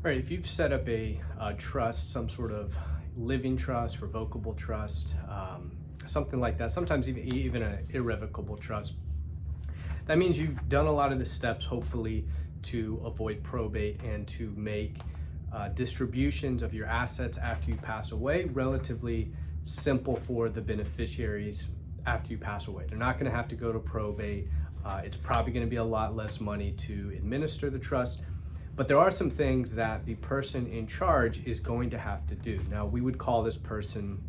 Right, if you've set up a trust, some sort of living trust, revocable trust, something like that, sometimes even an irrevocable trust, that means you've done a lot of the steps, hopefully, to avoid probate and to make distributions of your assets after you pass away relatively simple for the beneficiaries after you pass away. They're not going to have to go to probate. It's probably going to be a lot less money to administer the trust. But there are some things that the person in charge is going to have to do. Now, we would call this person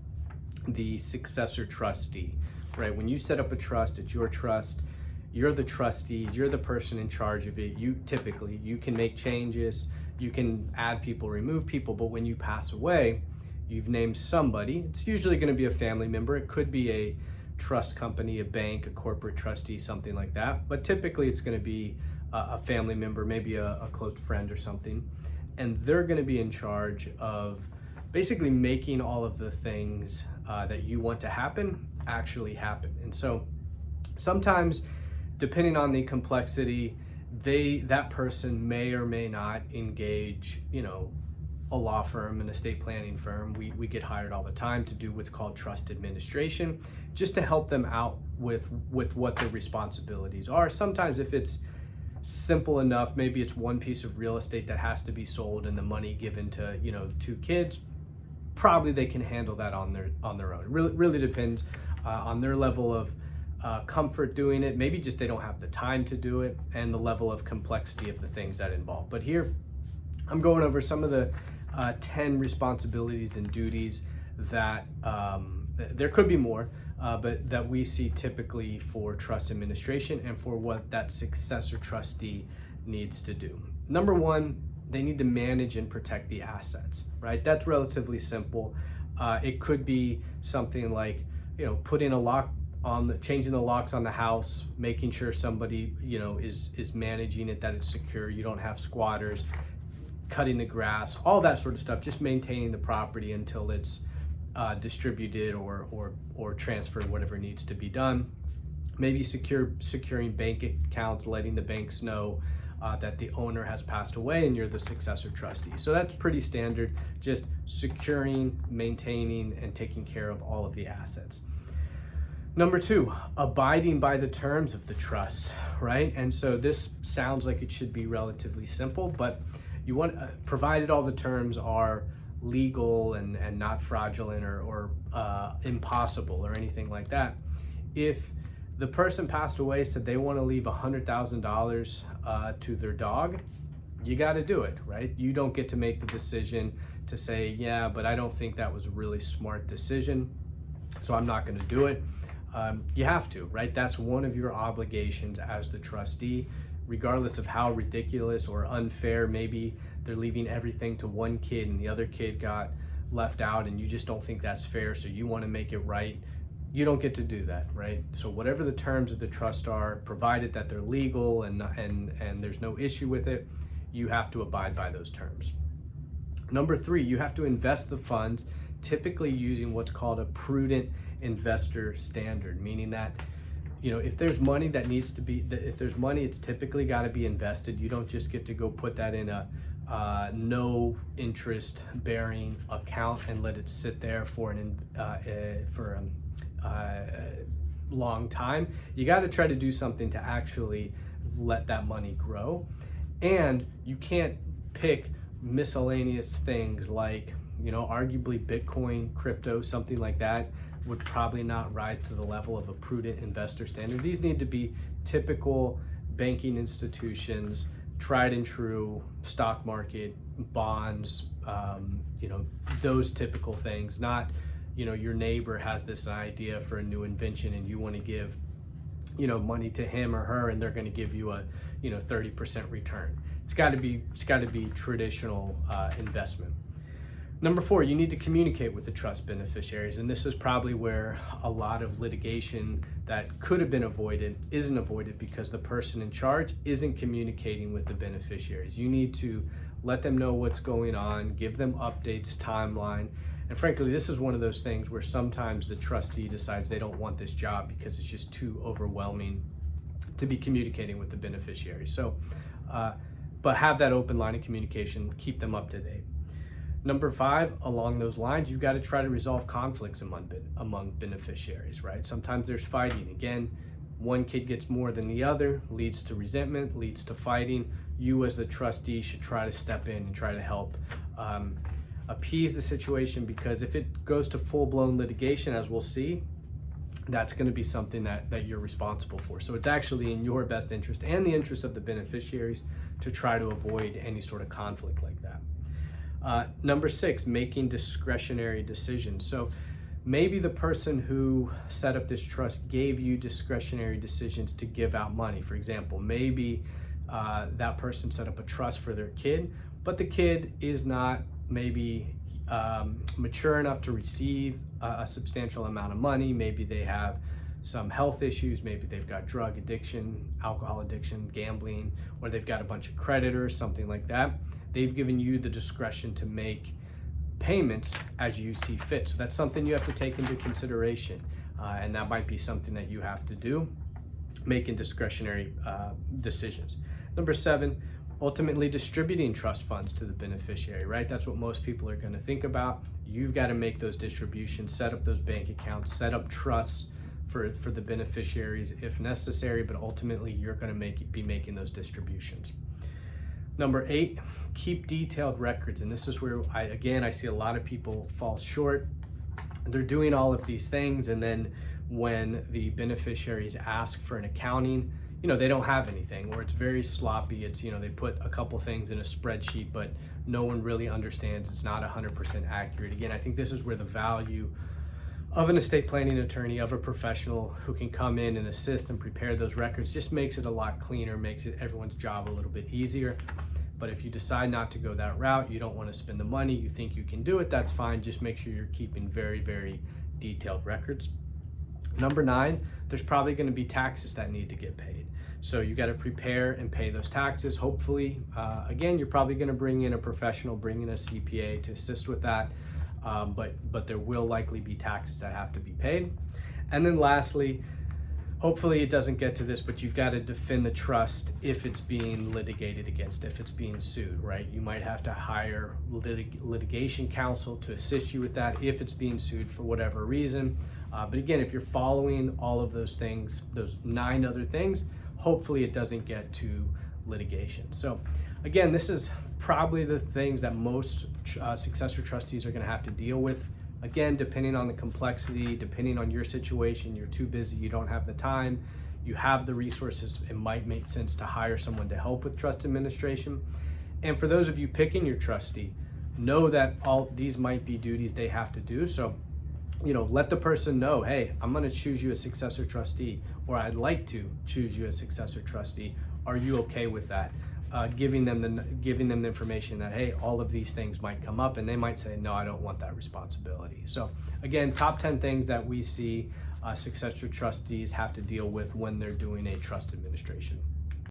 the successor trustee, right? When you set up a trust, it's your trust. You're the trustees, you're the person in charge of it. You can make changes, you can add people, remove people, but when you pass away, you've named somebody. It's usually going to be a family member. It could be a trust company, a bank, a corporate trustee, something like that. But typically it's going to be a family member, maybe a close friend or something. And they're going to be in charge of basically making all of the things that you want to happen actually happen. And so sometimes, depending on the complexity, that person may or may not engage, a law firm, an estate planning firm. We get hired all the time to do what's called trust administration, just to help them out with what their responsibilities are. Sometimes if it's simple enough, maybe it's one piece of real estate that has to be sold and the money given to, two kids, probably they can handle that on their own. It really depends on their level of comfort doing it. Maybe just they don't have the time to do it, and the level of complexity of the things that involve. But here I'm going over some of the 10 responsibilities and duties that there could be more, but that we see typically for trust administration and for what that successor trustee needs to do. Number one, they need to manage and protect the assets, right? That's relatively simple. It could be something like, putting a lock on changing the locks on the house, making sure somebody, is managing it, that it's secure, you don't have squatters, cutting the grass, all that sort of stuff, just maintaining the property until it's distributed or transferred, whatever needs to be done. Maybe securing bank accounts, letting the banks know that the owner has passed away and you're the successor trustee. So that's pretty standard, just securing, maintaining, and taking care of all of the assets. Number two, abiding by the terms of the trust, right? And so this sounds like it should be relatively simple, but you want, provided all the terms are legal and not fraudulent or impossible or anything like that. If the person passed away, said they want to leave $100,000 to their dog, you got to do it, right? You don't get to make the decision to say, yeah, but I don't think that was a really smart decision, so I'm not going to do it. You have to, right? That's one of your obligations as the trustee, regardless of how ridiculous or unfair. Maybe they're leaving everything to one kid and the other kid got left out and you just don't think that's fair, so you want to make it right. You don't get to do that, right? So whatever the terms of the trust are, provided that they're legal and there's no issue with it, you have to abide by those terms. Number three, you have to invest the funds, typically using what's called a prudent investor standard, meaning that, if there's money that needs to be, if there's money, it's typically got to be invested. You don't just get to go put that in a no interest bearing account and let it sit there for a long time. You got to try to do something to actually let that money grow. And you can't pick miscellaneous things like, arguably Bitcoin, crypto, something like that would probably not rise to the level of a prudent investor standard. These need to be typical banking institutions, tried and true, stock market, bonds, those typical things. Not, your neighbor has this idea for a new invention and you want to give, money to him or her and they're going to give you a, 30% return. It's got to be traditional investment. Number four, you need to communicate with the trust beneficiaries, and this is probably where a lot of litigation that could have been avoided isn't avoided because the person in charge isn't communicating with the beneficiaries. You need to let them know what's going on, give them updates, timeline, and frankly, this is one of those things where sometimes the trustee decides they don't want this job because it's just too overwhelming to be communicating with the beneficiary. So but have that open line of communication, keep them up to date. Number 5, along those lines, you've got to try to resolve conflicts among beneficiaries, right? Sometimes there's fighting. Again, one kid gets more than the other, leads to resentment, leads to fighting. You as the trustee should try to step in and try to help appease the situation, because if it goes to full-blown litigation, as we'll see, that's going to be something that you're responsible for. So it's actually in your best interest and the interest of the beneficiaries to try to avoid any sort of conflict like that. Number 6, making discretionary decisions. So maybe the person who set up this trust gave you discretionary decisions to give out money. For example, maybe that person set up a trust for their kid, but the kid is not maybe mature enough to receive a substantial amount of money. Maybe they have some health issues, maybe they've got drug addiction, alcohol addiction, gambling, or they've got a bunch of creditors, something like that. They've given you the discretion to make payments as you see fit. So that's something you have to take into consideration, and that might be something that you have to do, making discretionary decisions. Number 7, ultimately distributing trust funds to the beneficiary, right? That's what most people are going to think about. You've got to make those distributions, set up those bank accounts, set up trusts for the beneficiaries if necessary, but ultimately you're going to be making those distributions. Number 8, keep detailed records. And this is where I see a lot of people fall short. They're doing all of these things, and then when the beneficiaries ask for an accounting, they don't have anything, or it's very sloppy. It's, they put a couple things in a spreadsheet, but no one really understands. It's not 100% accurate. Again, I think this is where the value of an estate planning attorney, of a professional who can come in and assist and prepare those records, just makes it a lot cleaner, makes it everyone's job a little bit easier. But if you decide not to go that route, you don't want to spend the money, you think you can do it, that's fine. Just make sure you're keeping very, very detailed records. Number 9, there's probably going to be taxes that need to get paid. So you got to prepare and pay those taxes. Hopefully, again, you're probably going to bring in a professional, bring in a CPA to assist with that. But there will likely be taxes that have to be paid. And then lastly, hopefully it doesn't get to this, but you've got to defend the trust if it's being litigated against, if it's being sued, right? You might have to hire litigation counsel to assist you with that if it's being sued for whatever reason. But again, if you're following all of those things, those 9 other things, hopefully it doesn't get to litigation. So again, this is probably the things that most successor trustees are going to have to deal with. Again, depending on the complexity, depending on your situation, you're too busy, you don't have the time, you have the resources, it might make sense to hire someone to help with trust administration. And for those of you picking your trustee, know that all these might be duties they have to do. So, let the person know, hey, I'm going to choose you as successor trustee, or I'd like to choose you as successor trustee. Are you okay with that? Giving them the information that, hey, all of these things might come up, and they might say, no, I don't want that responsibility. So again, top 10 things that we see successor trustees have to deal with when they're doing a trust administration.